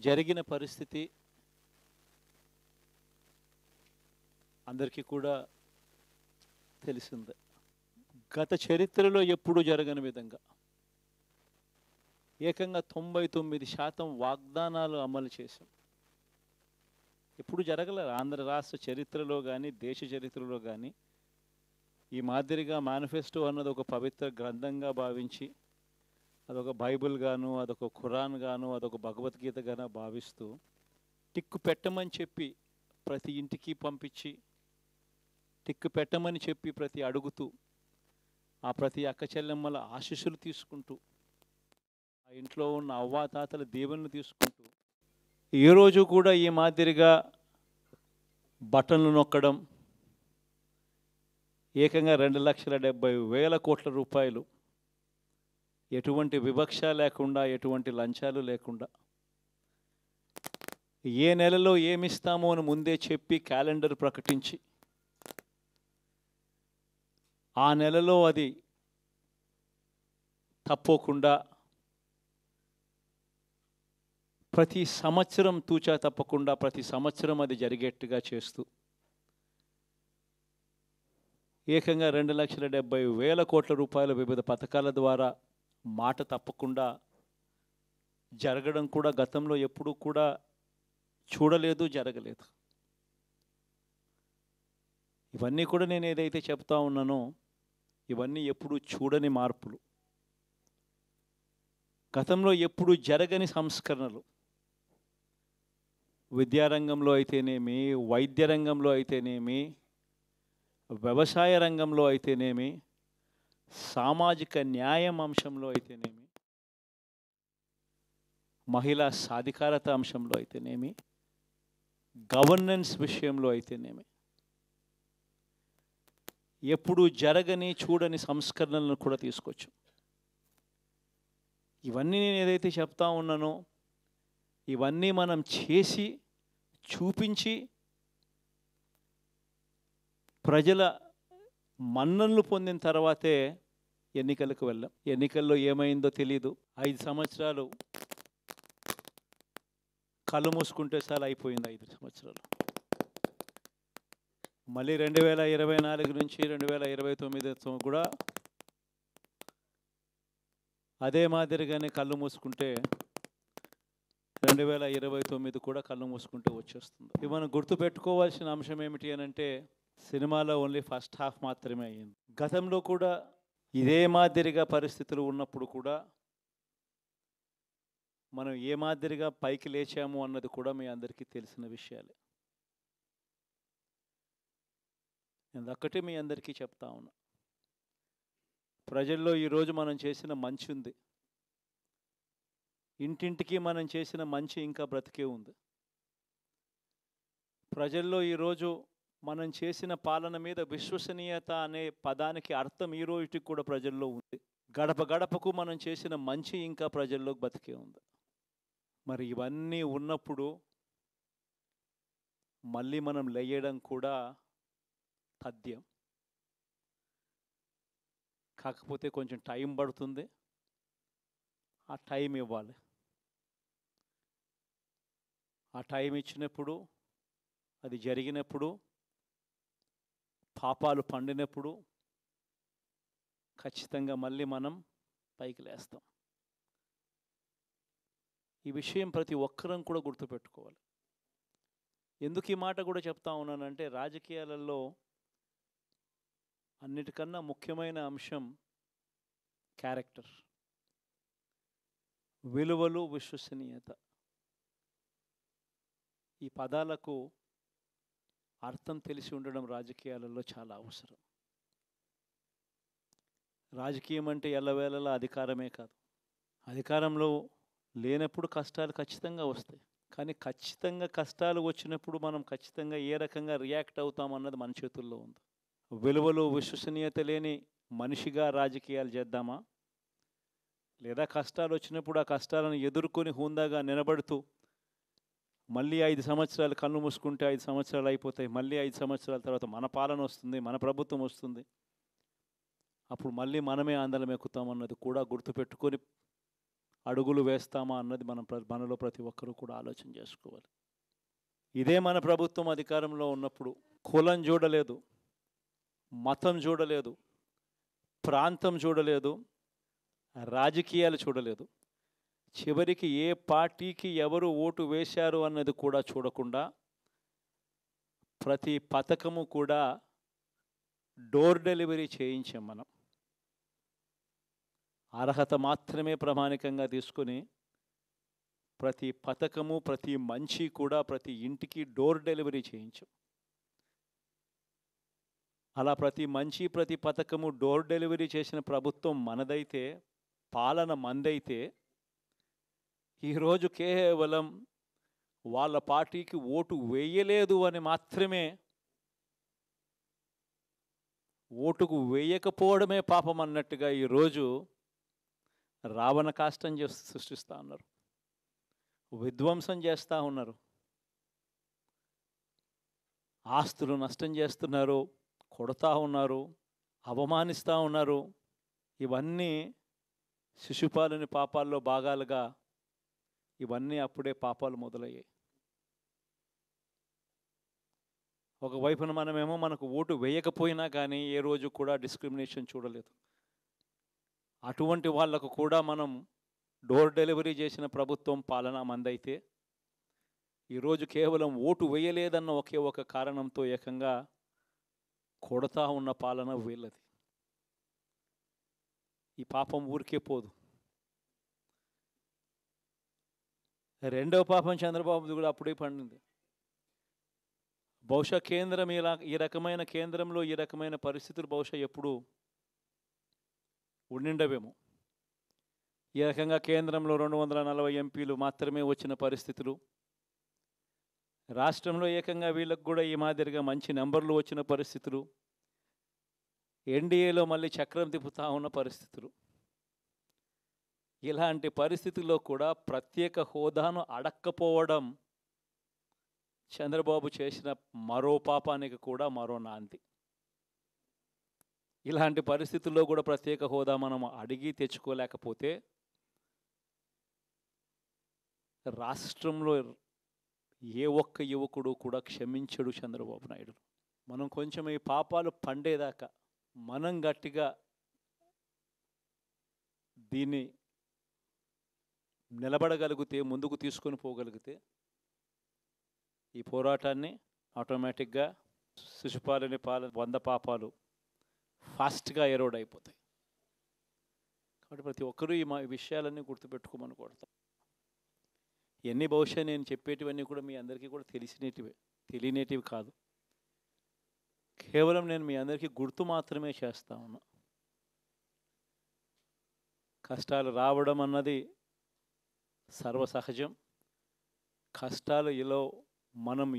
జరిగిన పరిస్థితి అందరికీ కూడా తెలిసిందే. గత చరిత్రలో ఎప్పుడూ జరగని విధంగా ఏకంగా 99% వాగ్దానాలు అమలు చేశాం. ఎప్పుడు జరగలేదు ఆంధ్ర రాష్ట్ర చరిత్రలో కానీ దేశ చరిత్రలో కానీ ఈ మాదిరిగా మేనిఫెస్టో అన్నది ఒక పవిత్ర గ్రంథంగా భావించి అదొక బైబిల్ గాను, అదొక ఖురాన్ గాను, అదొక భగవద్గీత గాను భావిస్తూ టిక్కు పెట్టమని చెప్పి ప్రతి ఇంటికి పంపించి టిక్కు పెట్టమని చెప్పి ప్రతి అడుగుతూ ఆ ప్రతి అక్క చెల్లెమ్మల ఆశీస్సులు తీసుకుంటూ ఆ ఇంట్లో ఉన్న అవ్వాతాతల దీవెనలు తీసుకుంటూ ఏ రోజు కూడా ఈ మాదిరిగా బటన్లు నొక్కడం ఏకంగా 2,70,000 కోట్ల రూపాయలు ఎటువంటి వివక్ష లేకుండా ఎటువంటి లంచాలు లేకుండా ఏ నెలలో ఏమిస్తామో అని ముందే చెప్పి క్యాలెండర్ ప్రకటించి ఆ నెలలో అది తప్పకుండా ప్రతి సంవత్సరం తూచా తప్పకుండా ప్రతి సంవత్సరం అది జరిగేట్టుగా చేస్తూ ఏకంగా 2,70,000 కోట్ల రూపాయల వివిధ పథకాల ద్వారా మాట తప్పకుండా జరగడం కూడా గతంలో ఎప్పుడూ కూడా చూడలేదు, జరగలేదు. ఇవన్నీ కూడా నేను ఏదైతే చెప్తా ఉన్నానో ఇవన్నీ ఎప్పుడూ చూడని మార్పులు, గతంలో ఎప్పుడూ జరగని సంస్కరణలు. విద్యారంగంలో అయితేనేమి, వైద్య రంగంలో అయితేనేమి, వ్యవసాయ రంగంలో అయితేనేమి, సామాజిక న్యాయం అంశంలో అయితేనేమి, మహిళా సాధికారత అంశంలో అయితేనేమి, గవర్నెన్స్ విషయంలో అయితేనేమి ఎప్పుడు జరగని చూడని సంస్కరణలను కూడా తీసుకొచ్చు. ఇవన్నీ నేను ఏదైతే చెప్తా ఉన్నానో ఇవన్నీ మనం చేసి చూపించి ప్రజల మన్ననలు పొందిన తర్వాతే ఎన్నికలకు వెళ్ళాం. ఎన్నికల్లో ఏమైందో తెలీదు. 5 సంవత్సరాలు కళ్ళు మూసుకుంటే చాలా అయిపోయింది. 5 సంవత్సరాలు మళ్ళీ 2024 నుంచి 2029 కూడా అదే మాదిరిగానే కళ్ళు మూసుకుంటే 2029 కూడా కళ్ళు మూసుకుంటే వచ్చేస్తుంది. ఇవి మనం గుర్తుపెట్టుకోవాల్సిన అంశం ఏమిటి అని అంటే సినిమాలో ఓన్లీ ఫస్ట్ హాఫ్ మాత్రమే అయ్యింది. గతంలో కూడా ఇదే మాదిరిగా పరిస్థితులు ఉన్నప్పుడు కూడా మనం ఏ మాదిరిగా పైకి లేచాము అన్నది కూడా మీ అందరికీ తెలిసిన విషయాలే. నేను ఒక్కటే మీ అందరికీ చెప్తా ఉన్నా, ప్రజల్లో ఈరోజు మనం చేసిన మంచి ఉంది, ఇంటింటికి మనం చేసిన మంచి ఇంకా బ్రతికే ఉంది. ప్రజల్లో ఈరోజు మనం చేసిన పాలన మీద విశ్వసనీయత అనే పదానికి అర్థం ఈ రోజుకి కూడా ప్రజల్లో ఉంది. గడప గడపకు మనం చేసిన మంచి ఇంకా ప్రజల్లో బతికే ఉంది. మరి ఇవన్నీ ఉన్నప్పుడు మళ్ళీ మనం లేయడం కూడా తథ్యం. కాకపోతే కొంచెం టైం పడుతుంది, ఆ టైం ఇవ్వాలి. ఆ టైం ఇచ్చినప్పుడు, అది జరిగినప్పుడు, పాపాలు పండినప్పుడు ఖచ్చితంగా మళ్ళీ మనం పైకి లేస్తాం. ఈ విషయం ప్రతి ఒక్కరం కూడా గుర్తుపెట్టుకోవాలి. ఎందుకు ఈ మాట కూడా చెప్తా ఉన్నానంటే రాజకీయాలలో అన్నిటికన్నా ముఖ్యమైన అంశం క్యారెక్టర్, విలువలు, విశ్వసనీయత. ఈ పదాలకు అర్థం తెలిసి ఉండడం రాజకీయాలలో చాలా అవసరం. రాజకీయం అంటే ఎల్లవేళలా అధికారమే కాదు. అధికారంలో లేనప్పుడు కష్టాలు ఖచ్చితంగా వస్తాయి. కానీ ఖచ్చితంగా కష్టాలు వచ్చినప్పుడు మనం ఖచ్చితంగా ఏ రకంగా రియాక్ట్ అవుతామన్నది మన చేతుల్లో ఉంది. విలువలు, విశ్వసనీయత లేని మనిషిగా రాజకీయాలు చేద్దామా, లేదా కష్టాలు వచ్చినప్పుడు ఆ కష్టాలను ఎదుర్కొని హుందాగా నిలబడుతూ మళ్ళీ 5 సంవత్సరాలు కళ్ళు మూసుకుంటే 5 సంవత్సరాలు అయిపోతాయి, మళ్ళీ 5 సంవత్సరాల తర్వాత మన పాలన వస్తుంది, మన ప్రభుత్వం వస్తుంది, అప్పుడు మళ్ళీ మనమే ఆందోళన ఎక్కుతామన్నది కూడా గుర్తుపెట్టుకొని అడుగులు వేస్తామా అన్నది మనలో ప్రతి ఒక్కరూ కూడా ఆలోచన చేసుకోవాలి. ఇదే మన ప్రభుత్వం అధికారంలో ఉన్నప్పుడు కులం చూడలేదు, మతం చూడలేదు, ప్రాంతం చూడలేదు, రాజకీయాలు చూడలేదు. చివరికి ఏ పార్టీకి ఎవరు ఓటు వేశారు అన్నది కూడా చూడకుండా ప్రతి పథకము కూడా డోర్ డెలివరీ చేయించాం మనం. అర్హత మాత్రమే ప్రామాణికంగా తీసుకొని ప్రతి పథకము, ప్రతి మంచి కూడా ప్రతి ఇంటికి డోర్ డెలివరీ చేయించాం. అలా ప్రతి మంచి, ప్రతి పథకము డోర్ డెలివరీ చేసిన ప్రభుత్వం మనదైతే, పాలన మందైతే, ఈరోజు కేవలం వాళ్ళ పార్టీకి ఓటు వేయలేదు అని మాత్రమే, ఓటుకు వేయకపోవడమే పాపం అన్నట్టుగా ఈరోజు రావణ కాష్టం సృష్టిస్తూ ఉన్నారు, విధ్వంసం చేస్తూ ఉన్నారు, ఆస్తులు నష్టం చేస్తున్నారు, కొడతా ఉన్నారు, అవమానిస్తూ ఉన్నారు. ఇవన్నీ శిశుపాలుని పాపాల్లో భాగాలుగా ఇవన్నీ అప్పుడే పాపాలు మొదలయ్యాయి. ఒకవైపున మనమేమో మనకు ఓటు వేయకపోయినా కానీ ఏ రోజు కూడా డిస్క్రిమినేషన్ చూడలేదు. అటువంటి వాళ్లకు కూడా మనం డోర్ డెలివరీ చేసిన ప్రభుత్వం పాలన మందైతే, ఈరోజు కేవలం ఓటు వేయలేదన్న ఒకే ఒక కారణంతో ఏకంగా కొడతా ఉన్న పాలన వీళ్ళది. ఈ పాపం ఊరికే పోదు. రెండవ పాపం చంద్రబాబుది కూడా అప్పుడే పండింది. బహుశా కేంద్రం ఈ రకమైన కేంద్రంలో ఈ రకమైన పరిస్థితులు బహుశా ఎప్పుడు ఉండిండవేమో. ఈ రకంగా కేంద్రంలో 240 ఎంపీలు మాత్రమే వచ్చిన పరిస్థితులు, రాష్ట్రంలో ఏకంగా వీళ్ళకు కూడా ఈ మాదిరిగా మంచి నెంబర్లు వచ్చిన పరిస్థితులు, ఎన్డీఏలో మళ్ళీ చక్రం తిప్పుతా ఉన్న పరిస్థితులు. ఇలాంటి పరిస్థితుల్లో కూడా ప్రత్యేక హోదాను అడక్కపోవడం చంద్రబాబు చేసిన మరో పాపానికి కూడా మరో నాంది. ఇలాంటి పరిస్థితుల్లో కూడా ప్రత్యేక హోదా మనం అడిగి తెచ్చుకోలేకపోతే రాష్ట్రంలో ఏ ఒక్క యువకుడు కూడా క్షమించడు చంద్రబాబు నాయుడు. మనం కొంచెం ఈ పాపాలు పండేదాకా మనం గట్టిగా దీన్ని నిలబడగలిగితే, ముందుకు తీసుకొని పోగలిగితే ఈ పోరాటాన్ని ఆటోమేటిక్గా శిశుపాలని 100 పాపాలు ఫాస్ట్గా ఎరోడ్ అయిపోతాయి. కాబట్టి ప్రతి ఒక్కరూ ఈ విషయాలన్నీ గుర్తుపెట్టుకోమని కోరుతాం. ఇవన్నీ బహుశా నేను చెప్పేటివన్నీ కూడా మీ అందరికీ కూడా తెలియనేటివి కాదు. కేవలం నేను మీ అందరికీ గుర్తు మాత్రమే చేస్తా ఉన్నా. కష్టాలు రావడం అన్నది సర్వసహజం. కష్టాలు ఇలా మనం